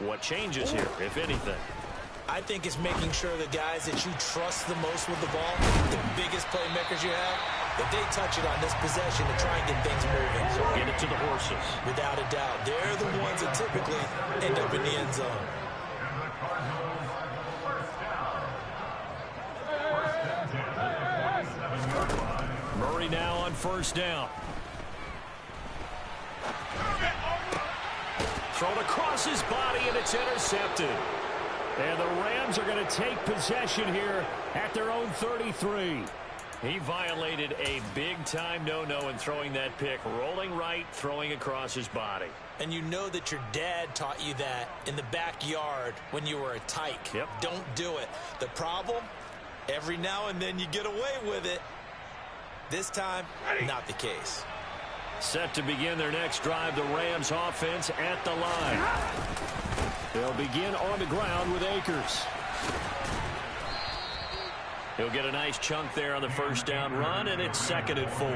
What changes here, if anything? I think it's making sure the guys that you trust the most with the ball, the biggest playmakers you have, that they touch it on this possession to try and get things moving. So get it to the horses. Without a doubt. They're the ones that typically end up in the end zone. Murray now on first down. Thrown across his body, and it's intercepted. And the Rams are going to take possession here at their own 33. He violated a big-time no-no in throwing that pick. Rolling right, throwing across his body. And you know that your dad taught you that in the backyard when you were a tyke. Yep. Don't do it. The problem, every now and then you get away with it. This time, not the case. Set to begin their next drive, the Rams offense at the line. They'll begin on the ground with Akers. He'll get a nice chunk there on the first down run, and it's 2nd and 4.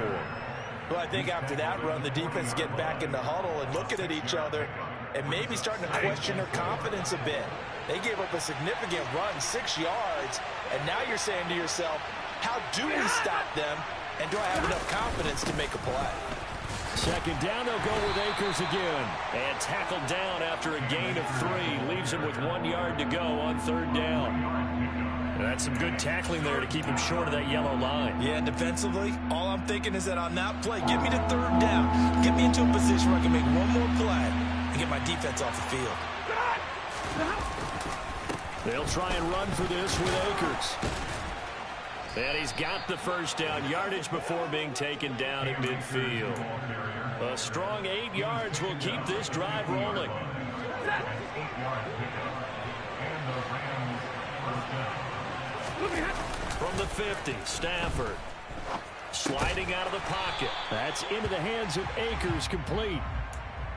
Well, I think after that run, the defense getting back in the huddle and looking at each other and maybe starting to question their confidence a bit. They gave up a significant run, 6 yards, and now you're saying to yourself, how do we stop them, and do I have enough confidence to make a play? 2nd down, they'll go with Akers again. And tackled down after a gain of 3. Leaves him with 1 yard to go on 3rd down. That's some good tackling there to keep him short of that yellow line. Yeah, and defensively, all I'm thinking is that on that play, get me to 3rd down. Get me into a position where I can make one more play and get my defense off the field. They'll try and run for this with Akers. And he's got the first down, yardage before being taken down at midfield. A strong 8 yards will keep this drive rolling. From the 50, Stafford. Sliding out of the pocket. That's into the hands of Akers, complete.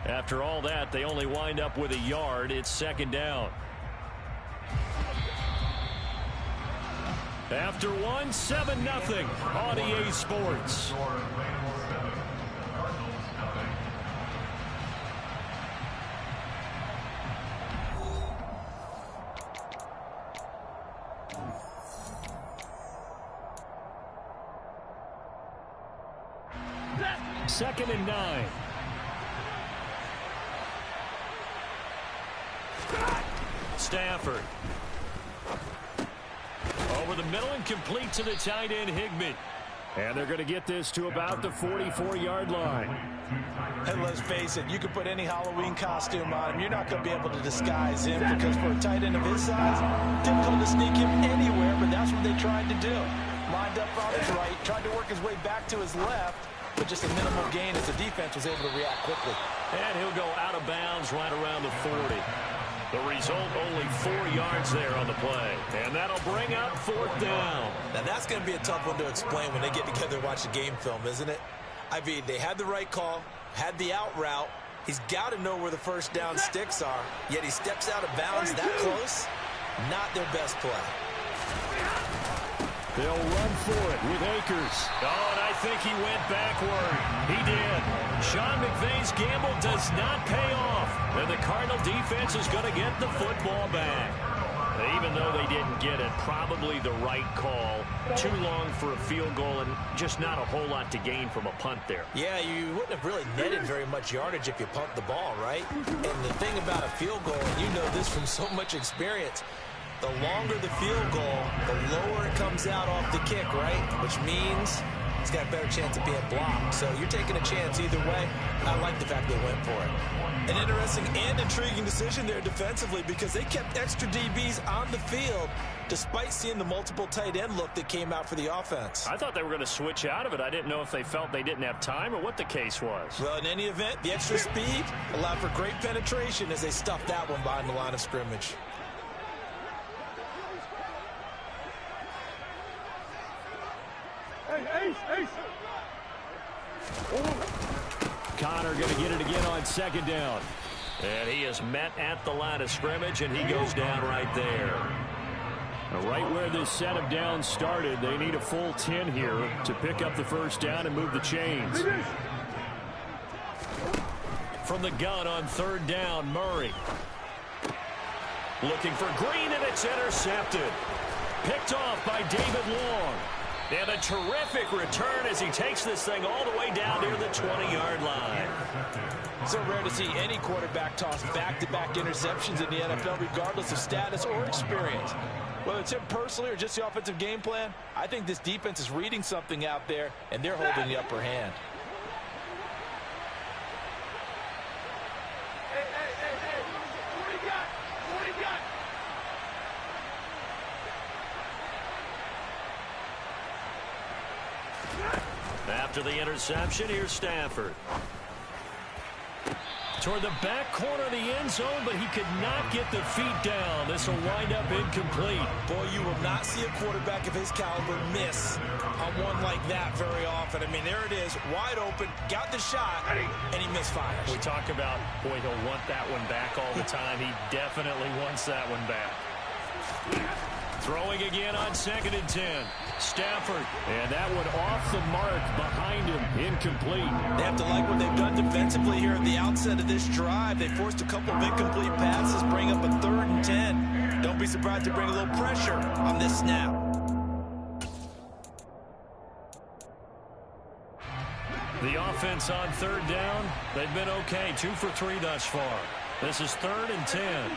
After all that, they only wind up with a yard. It's 2nd down. After 1, 7-0 on EA Sports. Second and 9. Stafford. Over the middle and complete to the tight end, Higbee. And they're going to get this to about the 44-yard line. And let's face it, you can put any Halloween costume on him. You're not going to be able to disguise him because for a tight end of his size, difficult to sneak him anywhere, but that's what they tried to do. Lined up on his right, tried to work his way back to his left, but just a minimal gain as the defense was able to react quickly. And he'll go out of bounds right around the 40. The result, only 4 yards there on the play. And that'll bring up 4th down. Now, that's going to be a tough one to explain when they get together and watch the game film, isn't it? I mean, they had the right call, had the out route. He's got to know where the first down sticks are, yet he steps out of bounds that close. Not their best play. They'll run for it with Akers. Oh, and I think he went backward. He did. Sean McVay's gamble does not pay off. And the Cardinal defense is going to get the football back. Even though they didn't get it, probably the right call. Too long for a field goal and just not a whole lot to gain from a punt there. Yeah, you wouldn't have really netted very much yardage if you pumped the ball, right? And the thing about a field goal, and you know this from so much experience, the longer the field goal, the lower it comes out off the kick, right? Which means it's got a better chance of being blocked. So you're taking a chance either way. I like the fact they went for it. An interesting and intriguing decision there defensively because they kept extra DBs on the field despite seeing the multiple tight end look that came out for the offense. I thought they were going to switch out of it. I didn't know if they felt they didn't have time or what the case was. Well, in any event, the extra speed allowed for great penetration as they stuffed that one behind the line of scrimmage. Connor going to get it again on 2nd down. And he is met at the line of scrimmage, and he goes down right there. Now, right where this set of downs started, they need a full 10 here to pick up the first down and move the chains. From the gun on 3rd down, Murray. Looking for Green, and it's intercepted. Picked off by David Long. And a terrific return as he takes this thing all the way down near the 20-yard line. So rare to see any quarterback toss back-to-back interceptions in the NFL, regardless of status or experience. Whether it's him personally or just the offensive game plan, I think this defense is reading something out there, and they're holding the upper hand. After the interception, here's Stafford. Toward the back corner of the end zone, but he could not get the feet down. This will wind up incomplete. Boy, you will not see a quarterback of his caliber miss on one like that very often. I mean, there it is, wide open, got the shot, and he misfires. We talk about, boy, he'll want that one back all the time. He definitely wants that one back. Throwing again on 2nd and 10. Stafford, and that one off the mark behind him, incomplete. They have to like what they've done defensively here at the outset of this drive. They forced a couple of incomplete passes, bring up a 3rd and 10. Don't be surprised to bring a little pressure on this snap. The offense on 3rd down, they've been okay, 2 for 3 thus far. This is 3rd and 10.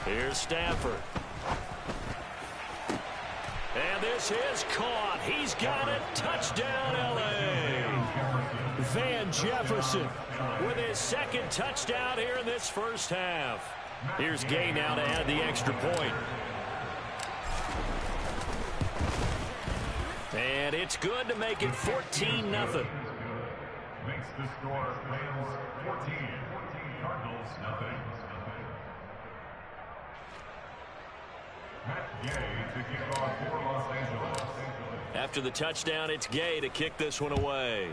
Here's Stafford. And this is caught. He's got it. Touchdown, L.A. Van Jefferson with his 2nd touchdown here in this first half. Here's Gay now to add the extra point. And it's good to make it 14-0. Makes the score Rams 14, Cardinals nothing. After the touchdown, it's Gay to kick this one away.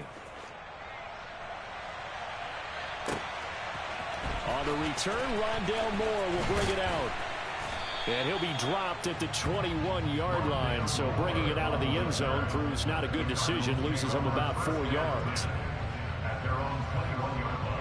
On the return, Rondale Moore will bring it out. And he'll be dropped at the 21-yard line, so bringing it out of the end zone proves not a good decision, loses him about 4 yards. At their own 21-yard line.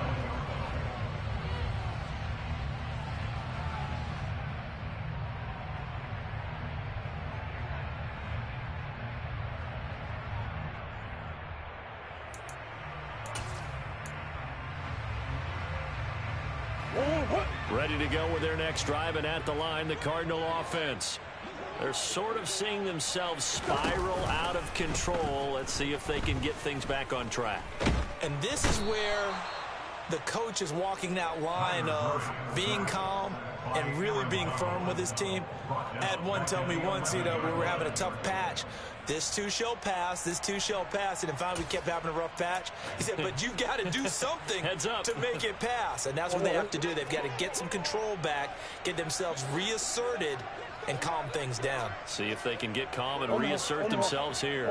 Ready to go with their next drive, and at the line, the Cardinal offense. They're sort of seeing themselves spiral out of control. Let's see if they can get things back on track. And this is where the coach is walking that line of being calm and really being firm with his team. I had one tell me once, we were having a tough patch. This too shall pass, this too shall pass. And finally we kept having a rough patch. He said, but you've got to do something Heads up. to make it pass. And that's what they have to do. They've got to get some control back, get themselves reasserted, and calm things down. See if they can get calm and reassert themselves here.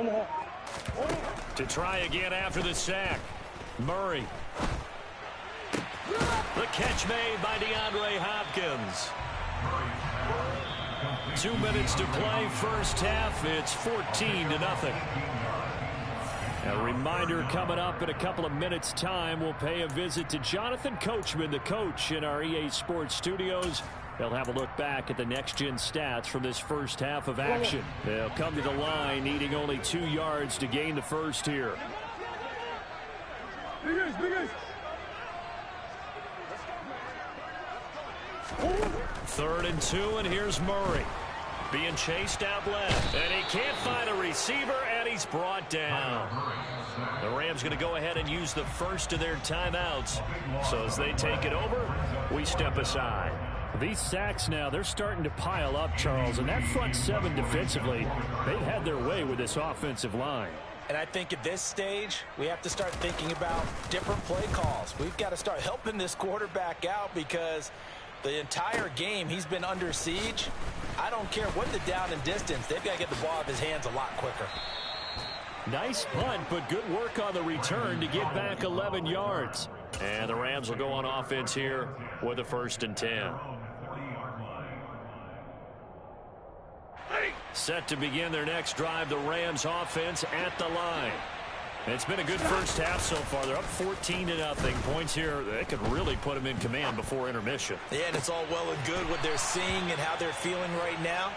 To try again after the sack. Murray. The catch made by DeAndre Hopkins. 2 minutes to play, first half. It's 14-0. A reminder coming up in a couple of minutes' time. We'll pay a visit to Jonathan Coachman, the coach in our EA Sports studios. They'll have a look back at the next-gen stats from this first half of action. They'll come to the line needing only 2 yards to gain the first here. 3rd and 2, and here's Murray. Being chased out left, and he can't find a receiver, and he's brought down. The Rams going to go ahead and use the first of their timeouts. So as they take it over, we step aside. These sacks now, they're starting to pile up, Charles, and that front 7 defensively, they've had their way with this offensive line. And I think at this stage, we have to start thinking about different play calls. We've got to start helping this quarterback out because the entire game he's been under siege. I don't care what the down and distance. They've got to get the ball out of his hands a lot quicker. Nice punt, but good work on the return to get back 11 yards. And the Rams will go on offense here with a 1st and 10. Set to begin their next drive, the Rams offense at the line. It's been a good first half so far. They're up 14-0. Points here, they could really put them in command before intermission. Yeah, and it's all well and good what they're seeing and how they're feeling right now.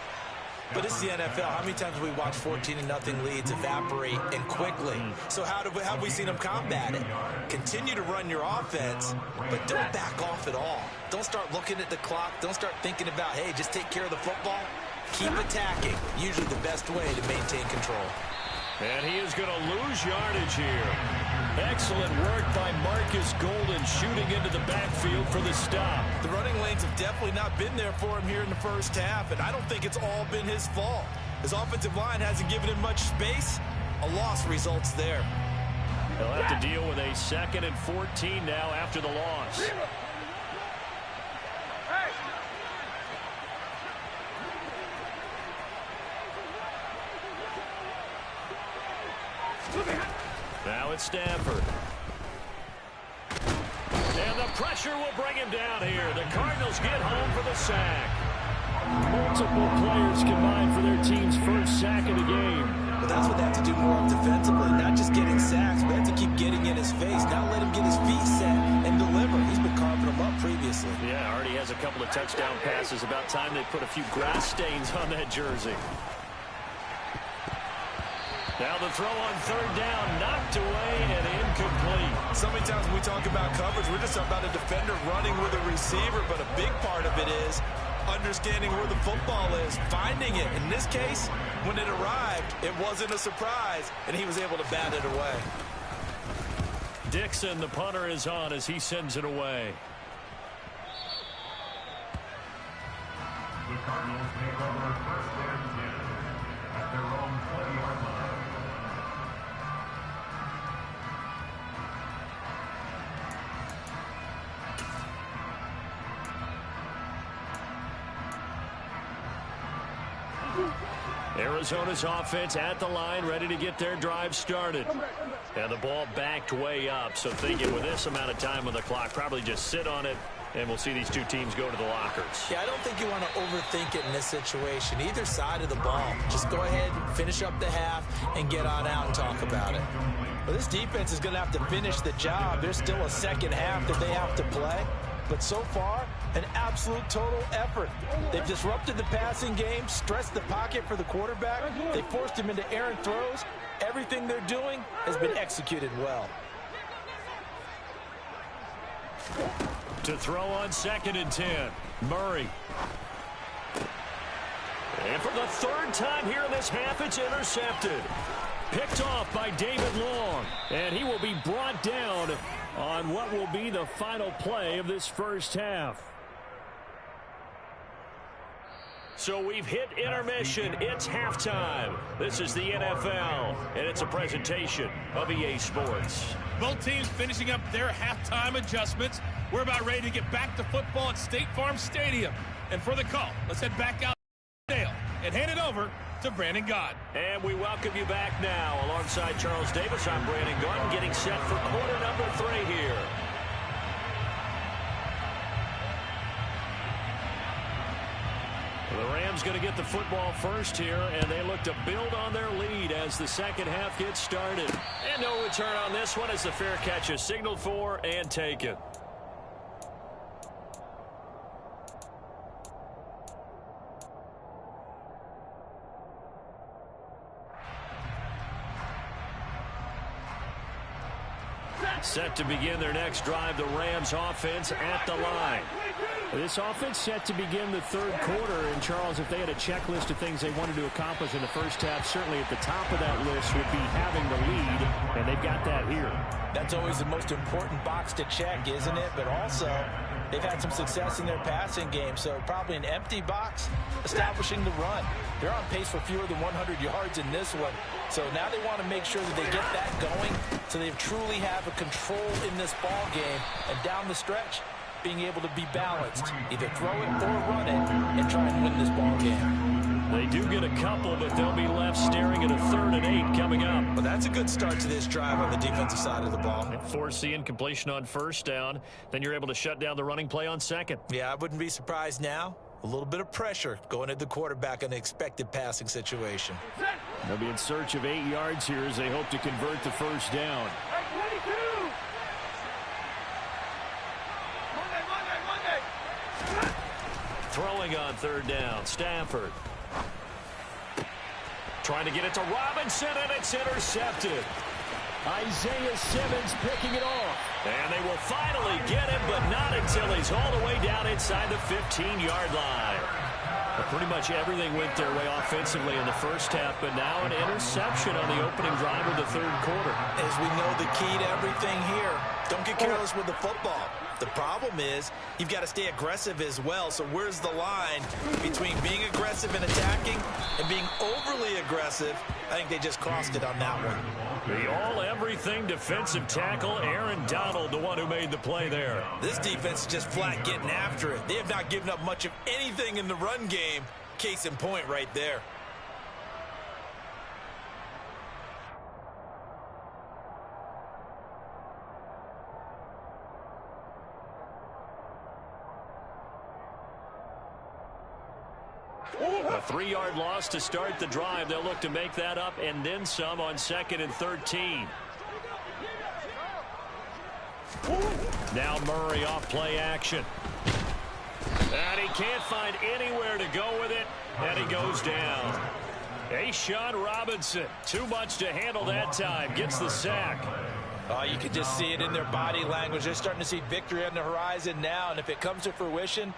But it's the NFL. How many times have we watched 14-0 leads evaporate and quickly? So how have we seen them combat it? Continue to run your offense, but don't back off at all. Don't start looking at the clock. Don't start thinking about, hey, just take care of the football. Keep attacking. Usually the best way to maintain control. And he is going to lose yardage here. Excellent work by Marcus Golden shooting into the backfield for the stop. The running lanes have definitely not been there for him here in the first half, and I don't think it's all been his fault. His offensive line hasn't given him much space. A loss results there. He'll have to deal with a 2nd and 14 now after the loss. Now it's Stafford. And the pressure will bring him down here. The Cardinals get home for the sack. Multiple players combined for their team's first sack of the game. But that's what they have to do more defensively. Not just getting sacks, but have to keep getting in his face. Now let him get his feet set and deliver. He's been carving them up previously. Yeah, already has a couple of touchdown passes. About time they put a few grass stains on that jersey. Now the throw on 3rd down, knocked away and incomplete. So many times when we talk about coverage, we're just talking about a defender running with a receiver, but a big part of it is understanding where the football is, finding it. In this case, when it arrived, it wasn't a surprise, and he was able to bat it away. Dixon, the punter, is on as he sends it away. The Cardinals take over 1st and 10 at their own 20-yard line. Arizona's offense at the line, ready to get their drive started. And the ball backed way up, so thinking with this amount of time on the clock, probably just sit on it, and we'll see these two teams go to the lockers. Yeah, I don't think you want to overthink it in this situation. Either side of the ball. Just go ahead, finish up the half, and get on out and talk about it. But this defense is going to have to finish the job. There's still a second half that they have to play. But so far, an absolute total effort. They've disrupted the passing game, stressed the pocket for the quarterback. They forced him into errant throws. Everything they're doing has been executed well. To throw on 2nd and 10, Murray. And for the 3rd time here in this half, it's intercepted. Picked off by David Long. And he will be brought down on what will be the final play of this first half. So we've hit intermission. It's halftime. This is the NFL, and it's a presentation of EA Sports. Both teams finishing up their halftime adjustments. We're about ready to get back to football at State Farm Stadium. And for the call, let's head back out to Dale and hand it over to Brandon Gaudin. And we welcome you back now. Alongside Charles Davis, I'm Brandon Gaudin, getting set for quarter number 3 here. The Rams going to get the football first here, and they look to build on their lead as the second half gets started. And no return on this one as the fair catch is signaled for and taken. Set to begin their next drive, the Rams offense at the line. This offense set to begin the 3rd quarter. And, Charles, if they had a checklist of things they wanted to accomplish in the first half, certainly at the top of that list would be having the lead, and they've got that here. That's always the most important box to check, isn't it? But also, they've had some success in their passing game, so probably an empty box establishing the run. They're on pace for fewer than 100 yards in this one. So now they want to make sure that they get that going so they truly have a control in this ball game. And down the stretch, being able to be balanced. Either throw it or run it and try and win this ball game. They do get a couple, but they'll be left staring at a 3rd and 8 coming up. Well, that's a good start to this drive on the defensive side of the ball. Force the incompletion on 1st down. Then you're able to shut down the running play on 2nd. Yeah, I wouldn't be surprised now A little bit of pressure going at the quarterback in an expected passing situation. They'll be in search of 8 yards here as they hope to convert the first down. Throwing on third down, Stafford. Trying to get it to Robinson, and it's intercepted. Isaiah Simmons picking it off. And they will finally get him, but not until he's all the way down inside the 15-yard line. But pretty much everything went their way offensively in the first half, but now an interception on the opening drive of the third quarter. As we know, the key to everything here, don't get careless with the football. The problem is you've got to stay aggressive as well. So where's the line between being aggressive and attacking and being overly aggressive? I think they just crossed it on that one. The all-everything defensive tackle, Aaron Donald, the one who made the play there. This defense is just flat getting after it. They have not given up much of anything in the run game. Case in point right there. A 3-yard loss to start the drive. They'll look to make that up and then some on 2nd and 13. Now Murray off play action. And he can't find anywhere to go with it, and he goes down. A'Shawn Robinson, too much to handle that time, gets the sack. You can just see it in their body language. They're starting to see victory on the horizon now, and if it comes to fruition,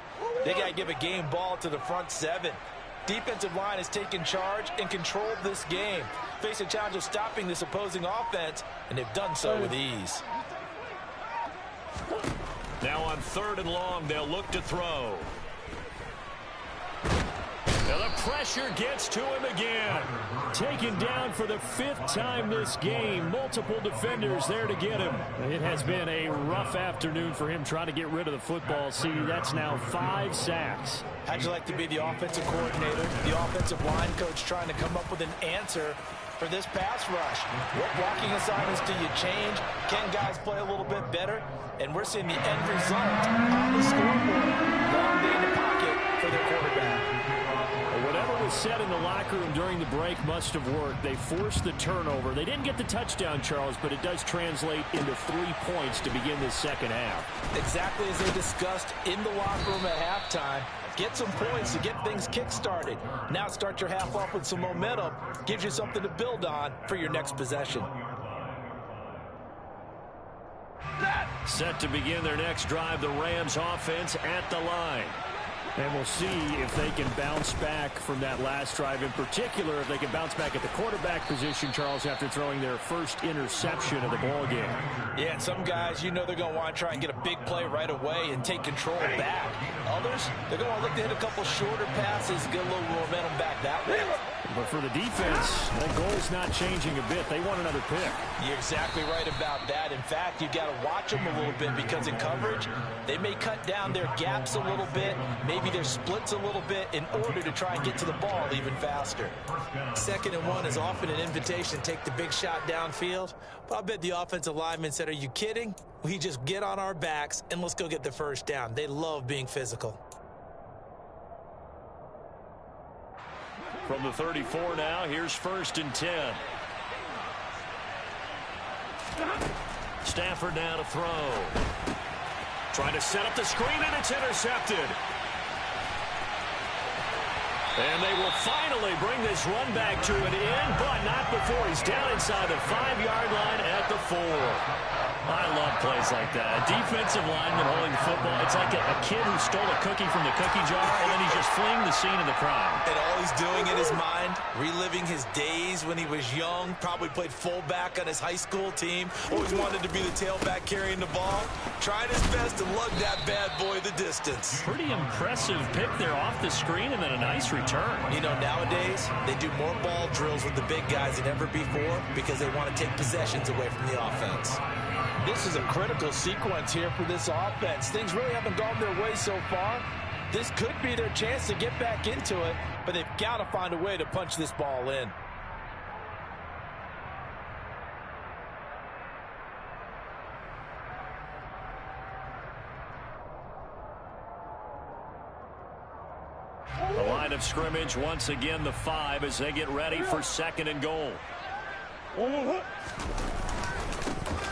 they got to give a game ball to the front 7. Defensive line has taken charge and controlled this game. Face a challenge of stopping this opposing offense, and they've done so with ease. Now on 3rd and long, they'll look to throw. Now the pressure gets to him again. Taken down for the 5th time this game. Multiple defenders there to get him. It has been a rough afternoon for him trying to get rid of the football. See, that's now 5 sacks. How'd you like to be the offensive coordinator, the offensive line coach trying to come up with an answer for this pass rush? What blocking assignments do you change? Can guys play a little bit better? And we're seeing the end result on the scoreboard. Long day in the pocket for their quarterback. Whatever was said in the locker room during the break must have worked. They forced the turnover. They didn't get the touchdown, Charles, but it does translate into 3 points to begin this second half. Exactly as they discussed in the locker room at halftime. Get some points to get things kick-started. Now start your half off with some momentum. Gives you something to build on for your next possession. Set to begin their next drive, the Rams offense at the line. And we'll see if they can bounce back from that last drive. In particular, if they can bounce back at the quarterback position, Charles, after throwing their first interception of the ball game. Yeah, and some guys, you know they're going to want to try and get a big play right away and take control back. Others, they're going to look to hit a couple shorter passes, get a little momentum back that way. But for the defense, that goal's not changing a bit. They want another pick. You're exactly right about that. In fact, you've got to watch them a little bit because in coverage, they may cut down their gaps a little bit, maybe their splits a little bit in order to try and get to the ball even faster. 2nd and 1 is often an invitation to take the big shot downfield. But I bet the offensive lineman said, are you kidding? We just get on our backs and let's go get the first down. They love being physical. From the 34 now, here's 1st and 10. Stafford now to throw. Trying to set up the screen, and it's intercepted. And they will finally bring this run back to an end, but not before he's down inside the 5-yard line at the 4. I love plays like that. A defensive lineman holding the football. It's like a kid who stole a cookie from the cookie jar, and then he's just fleeing the scene of the crime. And all he's doing in his mind, reliving his days when he was young, probably played fullback on his high school team, always wanted to be the tailback carrying the ball, trying his best to lug that bad boy the distance. Pretty impressive pick there off the screen, and then a nice return. You know, nowadays, they do more ball drills with the big guys than ever before because they want to take possessions away from the offense. This is a critical sequence here for this offense. Things really haven't gone their way so far. This could be their chance to get back into it, but they've got to find a way to punch this ball in. of scrimmage, once again the 5 as they get ready for 2nd and goal.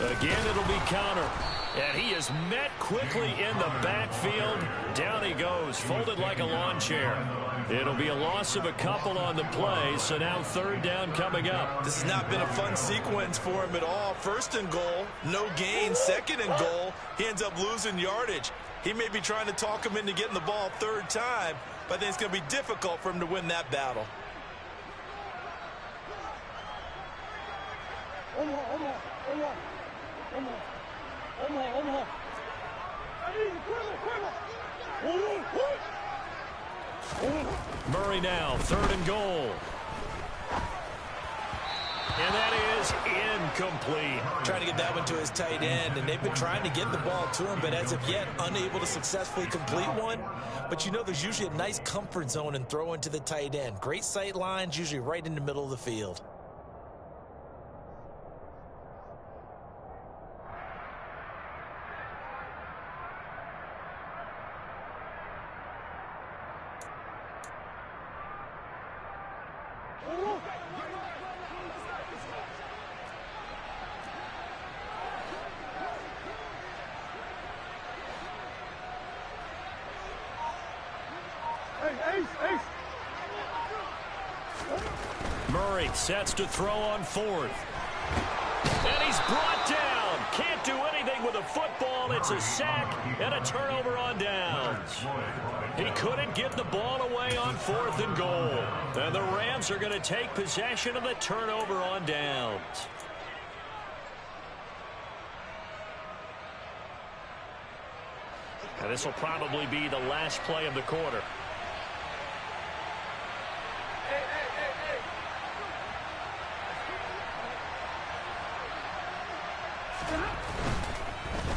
Again, it'll be counter. And he is met quickly in the backfield. Down he goes, folded like a lawn chair. It'll be a loss of a couple on the play, so now 3rd down coming up. This has not been a fun sequence for him at all. 1st and goal, no gain. 2nd and goal, he ends up losing yardage. He may be trying to talk him into getting the ball 3rd time, but I think it's going to be difficult for him to win that battle. Murray now, 3rd and goal. And that is incomplete. Trying to get that one to his tight end, and they've been trying to get the ball to him, but as of yet, unable to successfully complete one. But you know there's usually a nice comfort zone in throwing to the tight end. Great sight lines, usually right in the middle of the field. Murray sets to throw on 4th. And he's brought down. Can't do anything with a football. It's a sack and a turnover on downs. He couldn't get the ball away on 4th and goal. And the Rams are going to take possession of the turnover on downs. And this will probably be the last play of the quarter.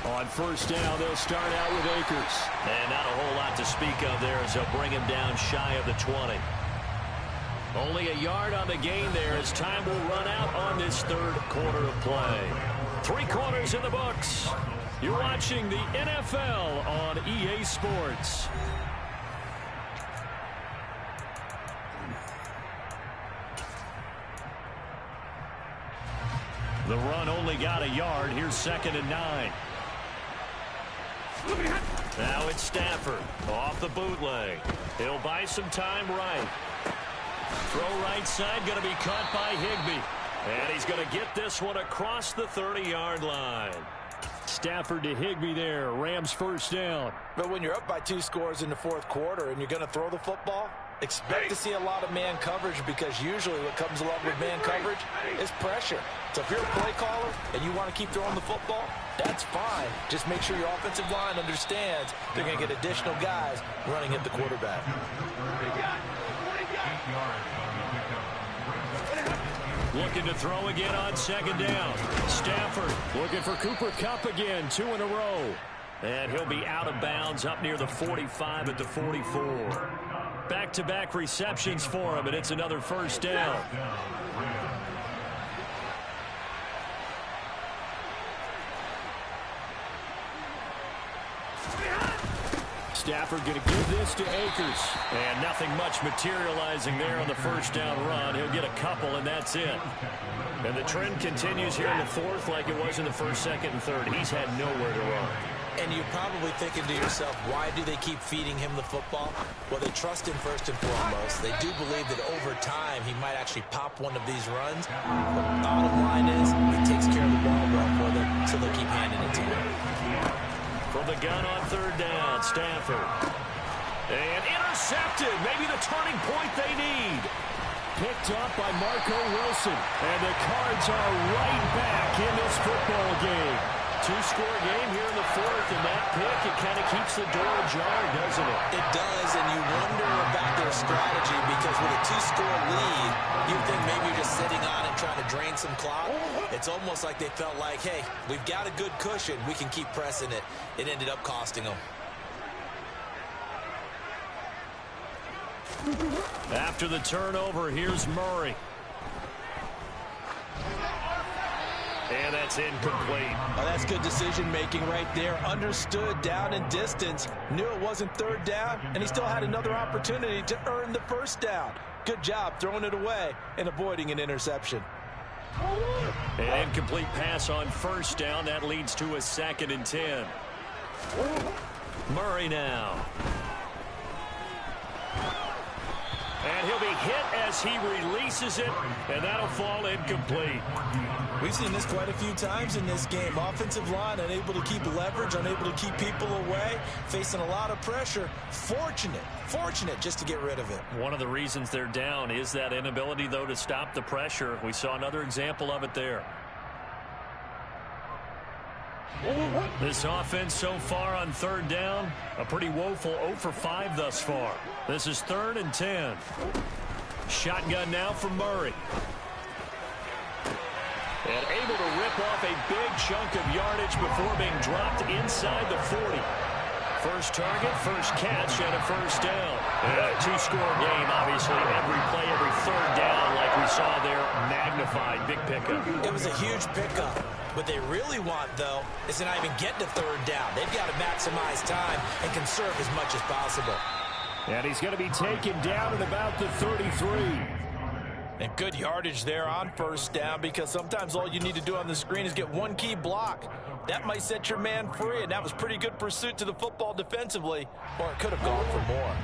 On 1st down, they'll start out with Akers. And not a whole lot to speak of there as they'll bring him down shy of the 20. Only a yard on the gain there as time will run out on this 3rd quarter of play. 3 quarters in the books. You're watching the NFL on EA Sports. The run only got a yard. Here's 2nd and 9. Now it's Stafford off the bootleg. He'll buy some time right. Throw right side, going to be caught by Higbee. And he's going to get this one across the 30-yard line. Stafford to Higbee there. Rams 1st down. But when you're up by 2 scores in the 4th quarter and you're going to throw the football, expect to see a lot of man coverage, because usually what comes along with man coverage is pressure. So if you're a play caller and you want to keep throwing the football, that's fine. Just make sure your offensive line understands they're going to get additional guys running at the quarterback. Looking to throw again on 2nd down. Stafford looking for Cooper Kupp again, 2 in a row. And he'll be out of bounds up near the 45 at the 44. Back-to-back receptions for him, and it's another 1st down. Stafford going to give this to Akers. And nothing much materializing there on the 1st down run. He'll get a couple, and that's it. And the trend continues here in the 4th like it was in the 1st, 2nd, and 3rd. He's had nowhere to run. And you're probably thinking to yourself, why do they keep feeding him the football? Well, they trust him first and foremost. They do believe that over time he might actually pop one of these runs. But the bottom line is he takes care of the ball well for them, so they'll keep handing it to him. From the gun on 3rd down, Stafford. And intercepted. Maybe the turning point they need. Picked up by Marco Wilson. And the Cards are right back in this football game. 2-score game here in the 4th, and that pick, it kind of keeps the door ajar, doesn't it? It does, and you wonder about their strategy, because with a 2-score lead, you think maybe you're just sitting on and trying to drain some clock. It's almost like they felt like, hey, we've got a good cushion. We can keep pressing it. It ended up costing them. After the turnover, here's Murray. And that's incomplete. Oh, that's good decision-making right there. Understood down and distance. Knew it wasn't third down, and he still had another opportunity to earn the first down. Good job throwing it away and avoiding an interception. An incomplete pass on first down. That leads to a 2nd and 10. Murray now. And he'll be hit as he releases it, and that'll fall incomplete. We've seen this quite a few times in this game. Offensive line unable to keep leverage, unable to keep people away, facing a lot of pressure. Fortunate just to get rid of it. One of the reasons they're down is that inability, though, to stop the pressure. We saw another example of it there. This offense so far on third down, a pretty woeful 0 for 5 thus far. This is 3rd and 10. Shotgun now for Murray. And able to rip off a big chunk of yardage before being dropped inside the 40. First target, first catch, and a first down. And a 2-score game, obviously. Every play, every third down, like we saw there, magnified. Big pickup. It was a huge pickup. What they really want, though, is to not even get to third down. They've got to maximize time and conserve as much as possible. And he's going to be taken down at about the 33. And good yardage there on first down, because sometimes all you need to do on the screen is get one key block. That might set your man free, and that was pretty good pursuit to the football defensively, or it could have gone for more.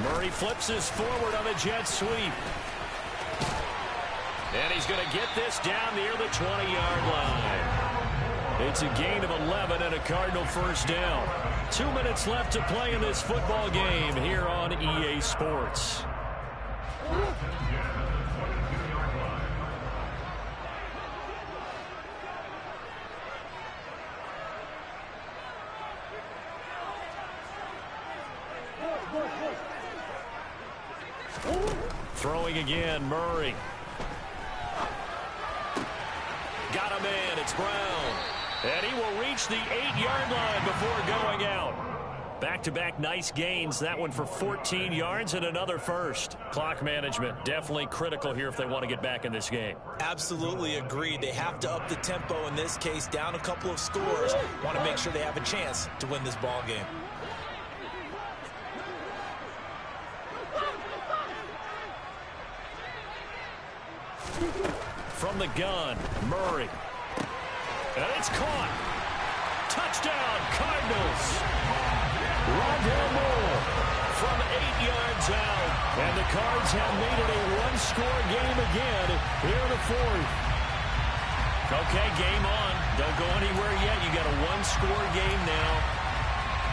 Murray flips us forward on a jet sweep. And he's going to get this down near the 20-yard line. It's a gain of 11 and a Cardinal first down. 2 minutes left to play in this football game here on EA Sports. Throwing again, Murray. Got a man, it's Brown. And he will reach the 8-yard line before going out. Back-to-back nice gains. That one for 14 yards and another first. Clock management definitely critical here if they want to get back in this game. Absolutely agreed. They have to up the tempo in this case, down a couple of scores. Want to make sure they have a chance to win this ball game. From the gun, Murray. And it's caught. Touchdown, Cardinals. Rondale Moore from 8 yards out. And the Cards have made it a one-score game again here in the fourth. Okay, game on. Don't go anywhere yet. You got a one-score game now.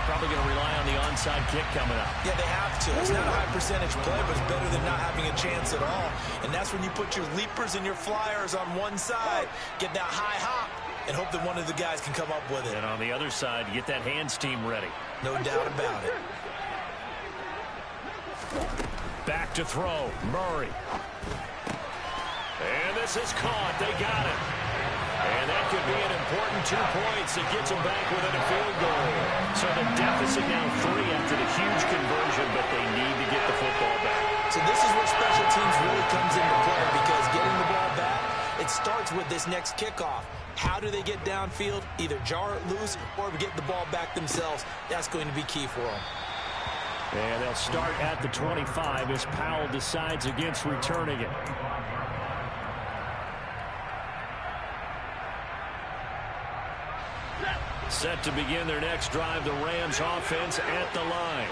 Probably going to rely on the onside kick coming up. Yeah, they have to. It's not a high percentage play, but it's better than not having a chance at all. And that's when you put your leapers and your flyers on one side, get that high hop, and hope that one of the guys can come up with it. And on the other side, you get that hands team ready. No doubt about it. Back to throw, Murray. And this is caught. They got it. And that could be an important 2 points that gets them back within a field goal. So the deficit now 3 after the huge conversion, but they need to get the football back. So this is where special teams really comes into play, because getting the ball back, it starts with this next kickoff. How do they get downfield? Either jar it loose or get the ball back themselves. That's going to be key for them. And they'll start at the 25 as Powell decides against returning it. Set to begin their next drive, the Rams offense at the line.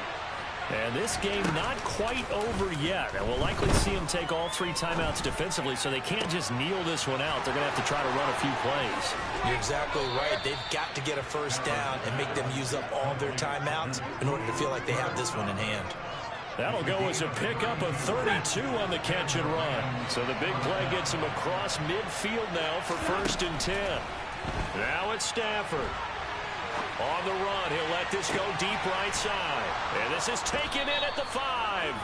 And this game not quite over yet. And we'll likely see them take all 3 timeouts defensively, so they can't just kneel this one out. They're going to have to try to run a few plays. You're exactly right. They've got to get a first down and make them use up all their timeouts in order to feel like they have this one in hand. That'll go as a pickup of 32 on the catch and run. So the big play gets him across midfield now for 1st and 10. Now it's Stafford. On the run, he'll let this go deep right side. And this is taken in at the 5.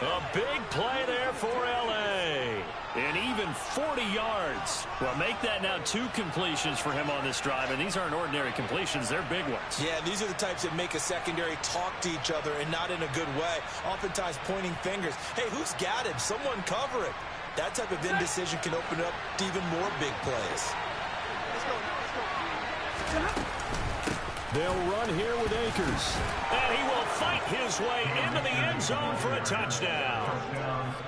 A big play there for L.A. And even 40 yards. Well, make that now 2 completions for him on this drive, and these aren't ordinary completions. They're big ones. Yeah, these are the types that make a secondary talk to each other and not in a good way. Oftentimes pointing fingers. Hey, who's got him? Someone cover it. That type of indecision can open up to even more big plays. They'll run here with Akers. And he will fight his way into the end zone for a touchdown.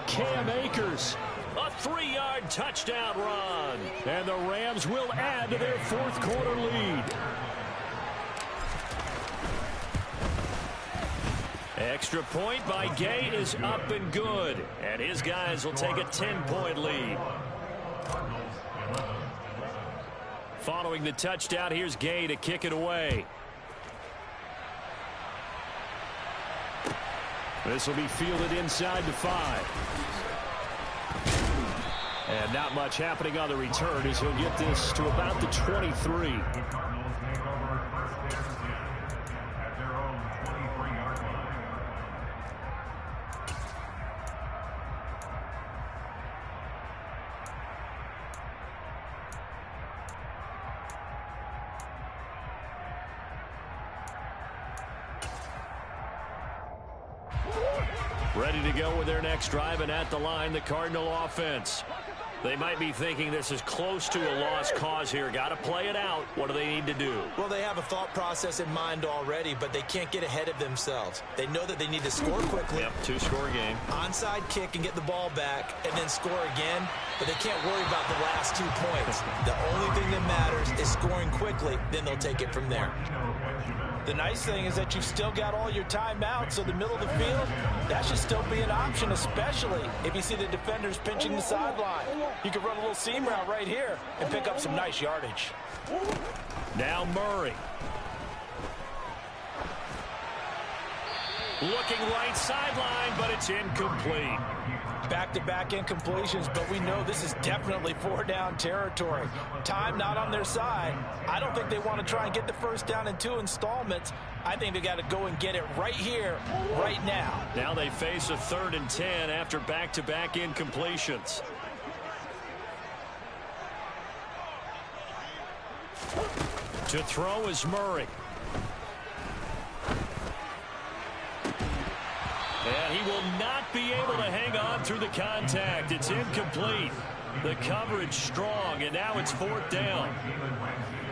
Cam Akers, a 3-yard touchdown run. And the Rams will add to their 4th quarter lead. Extra point by Gay is up and good. And his guys will take a 10-point lead. Following the touchdown, here's Gay to kick it away. This will be fielded inside the 5. And not much happening on the return as he'll get this to about the 23. The Cardinals take over first and 10 at their own 23-yard line. Ready to go with their next drive, and at the line, the Cardinal offense. They might be thinking this is close to a lost cause here. Got to play it out. What do they need to do? Well, they have a thought process in mind already, but they can't get ahead of themselves. They know that they need to score quickly. Yep, 2-score game. Onside kick and get the ball back and then score again, but they can't worry about the last 2 points. The only thing that matters is scoring quickly, then they'll take it from there. The nice thing is that you've still got all your timeouts, so the middle of the field, that should still be an option, especially if you see the defenders pinching the sideline. You can run a little seam route right here and pick up some nice yardage. Now Murray. Looking right sideline, but it's incomplete. Back-to-back incompletions, but we know this is definitely 4-down territory. Time not on their side. I don't think they want to try and get the first down in 2 installments. I think they got to go and get it right here, right now. Now they face a 3rd and 10 after back-to-back incompletions. To throw is Murray. And he will not be able to hang on through the contact. It's incomplete. The coverage strong, and now it's 4th down.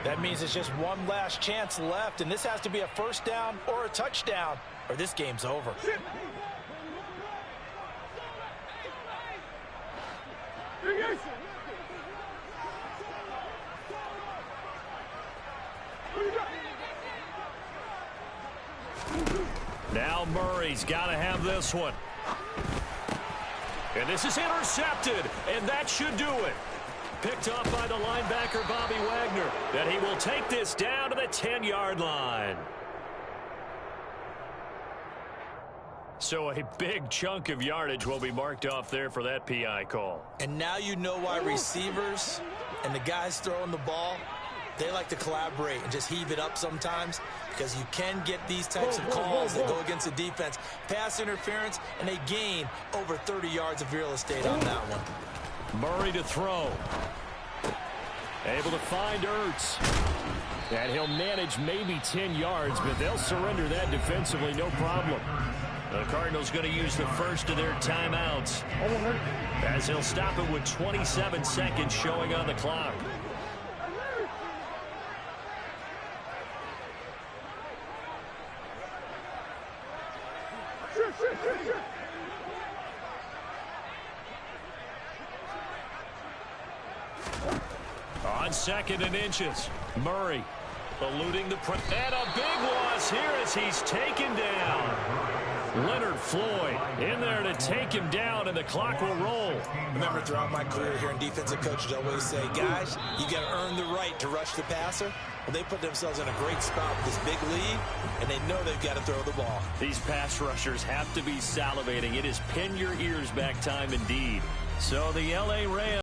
That means it's just one last chance left, and this has to be a first down or a touchdown, or this game's over. Now Murray's got to have this one. And this is intercepted, and that should do it. Picked up by the linebacker, Bobby Wagner. And he will take this down to the 10-yard line. So a big chunk of yardage will be marked off there for that PI call. And now you know why receivers and the guys throwing the ball, they like to collaborate and just heave it up sometimes, because you can get these types of calls that go against the defense. Pass interference, and they gain over 30 yards of real estate on that one. Murray to throw. Able to find Ertz. And he'll manage maybe 10 yards, but they'll surrender that defensively, no problem. The Cardinals going to use the first of their timeouts, as he'll stop it with 27 seconds showing on the clock. On 2nd and inches, Murray eluding the press. And a big loss here as he's taken down. Leonard Floyd in there to take him down, and the clock will roll. Remember, throughout my career here in defensive coaches, I always say, guys, you got to earn the right to rush the passer. Well, they put themselves in a great spot with this big lead, and they know they've got to throw the ball. These pass rushers have to be salivating. It is pin your ears back time indeed. So the L.A. Rams